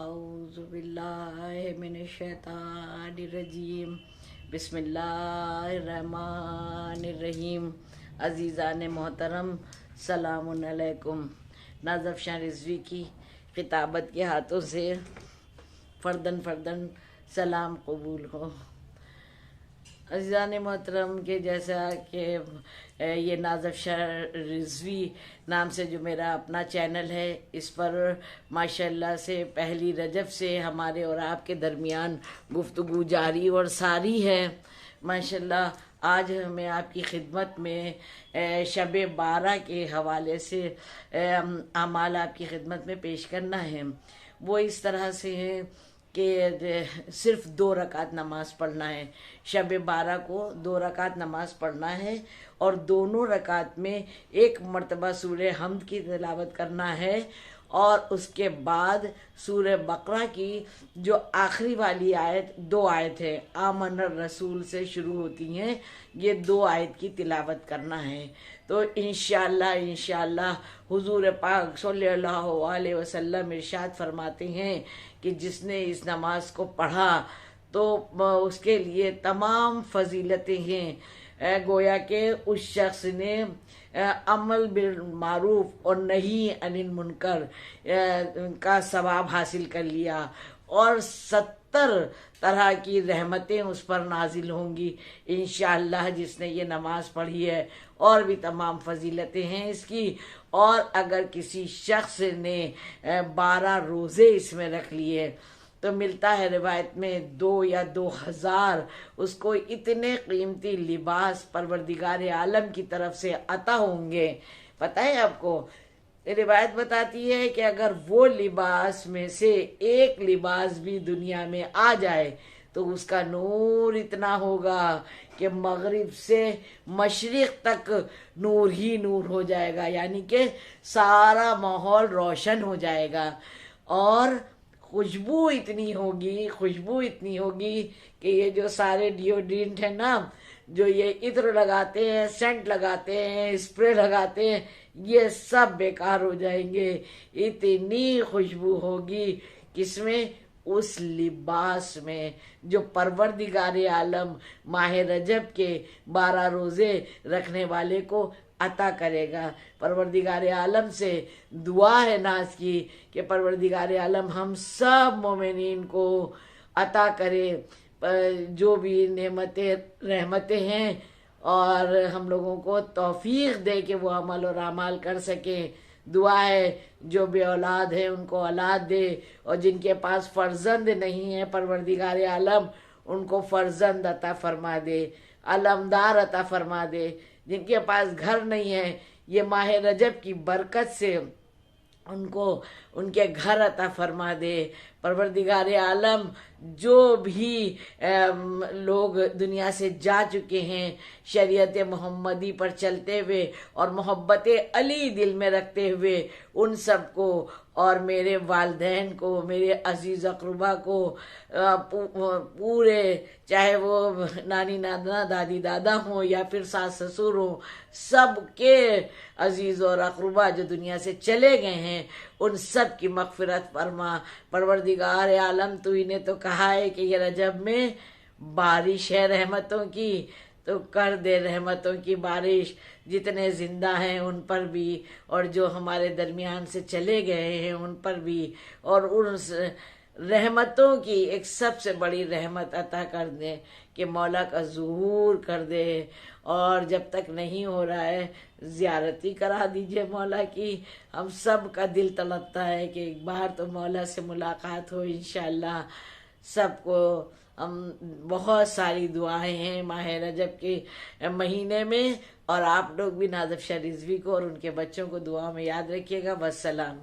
अऊज़ु बिल्लाहि मिनश्शैतानिर्रजीम बिस्मिल्लाहिर्रहमानिर्रहीम। अज़ीज़ान मोहतरम सलामुन अलैकुम। नाज़फ़ शाह रिज़वी की खिताबत के हाथों से फ़र्दन फ़र्दन सलाम कबूल हो। अज़ीज़ान मोहतरम के जैसा कि ये नाज़फ़ शाह रिज़वी नाम से जो मेरा अपना चैनल है, इस पर माशाअल्लाह से पहली रजब से हमारे और आपके दरमियान गुफ्तगू जारी और सारी है। माशाअल्लाह आज हमें आपकी खिदमत में शब बारह के हवाले से अमाल आपकी खिदमत में पेश करना है। वो इस तरह से है कि सिर्फ 2 रकात नमाज पढ़ना है। शब बारह को 2 रकात नमाज पढ़ना है और दोनों रकात में एक मरतबा सूरह हमद की तिलावत करना है और उसके बाद सूरह बकरा की जो आखिरी वाली आयत 2 आयत है, आमन रसूल से शुरू होती हैं, ये 2 आयत की तिलावत करना है। तो इंशाअल्लाह हुजूर पाक सल्लल्लाहु अलैहि वसल्लम इरशाद फरमाते हैं कि जिसने इस नमाज को पढ़ा तो उसके लिए तमाम फजीलतें हैं। गोया के उस शख्स ने अमल बिल मारूफ और नहीं अनिल मुनकर का सवाब हासिल कर लिया और 70 तरह की रहमतें उस पर नाजिल होंगी इंशाअल्लाह जिसने ये नमाज पढ़ी है। और भी तमाम फजीलतें हैं इसकी। और अगर किसी शख्स ने 12 रोज़े इसमें रख लिए तो मिलता है रिवायत में 2 या 2000 उसको इतने कीमती लिबास परवरदिगार आलम की तरफ से अता होंगे। पता है आपको, रिवायत बताती है कि अगर वो लिबास में से एक लिबास भी दुनिया में आ जाए तो उसका नूर इतना होगा कि मगरिब से मशरिक तक नूर ही नूर हो जाएगा, यानी कि सारा माहौल रोशन हो जाएगा। और खुशबू इतनी होगी कि ये जो सारे डिओड्रेंट है ना, जो ये इत्र लगाते हैं, सेंट लगाते हैं, स्प्रे लगाते हैं, ये सब बेकार हो जाएंगे। इतनी खुशबू होगी किसमें, उस लिबास में जो परवरदिगार आलम माह रजब के 12 रोज़े रखने वाले को अता करेगा। परवरदिगार आलम से दुआ है नाज की कि परवरदिगार आलम हम सब मोमिनीन को अता करे जो भी नेमतें रहमतें हैं और हम लोगों को तौफीक दे कि वो अमल और अमाल कर सकें। दुआ है जो बे औलाद है उनको औलाद दे और जिनके पास फर्जंद नहीं है परवरदिगार आलम उनको फर्जंद अता फरमा दे, अलमदार अता फरमा दे। जिनके पास घर नहीं है, ये माह रजब की बरकत से उनको उनके घर अता फरमा दे। परवरदिगार आलम जो भी लोग दुनिया से जा चुके हैं शरीयत मोहम्मदी पर चलते हुए और मोहब्बत अली दिल में रखते हुए, उन सब को और मेरे वालिदैन को, मेरे अजीज़ अक़रबा को पूरे, चाहे वो नानी नाना दादी दादा हों या फिर सास ससुर हों, सब के अजीज़ और अक़रबा जो दुनिया से चले गए हैं उन सब की मग़फ़िरत फरमा। परवरदिगार आलम तू इन्हें तो कहा है कि ये रजब में बारिश है रहमतों की, तो कर दे रहमतों की बारिश जितने जिंदा हैं उन पर भी और जो हमारे दरमियान से चले गए हैं उन पर भी। और उन रहमतों की एक सबसे बड़ी रहमत अता कर दे कि मौला का ज़ुहूर कर दे। और जब तक नहीं हो रहा है ज़ियारत ही करा दीजिए मौला की। हम सब का दिल तड़पता है कि एक बार तो मौला से मुलाकात हो इंशाअल्लाह। सबको हम बहुत सारी दुआएं हैं माह रजब के महीने में, और आप लोग भी नाज़फ़ शाह रिज़वी को और उनके बच्चों को दुआ में याद रखिएगा। वस्सलाम।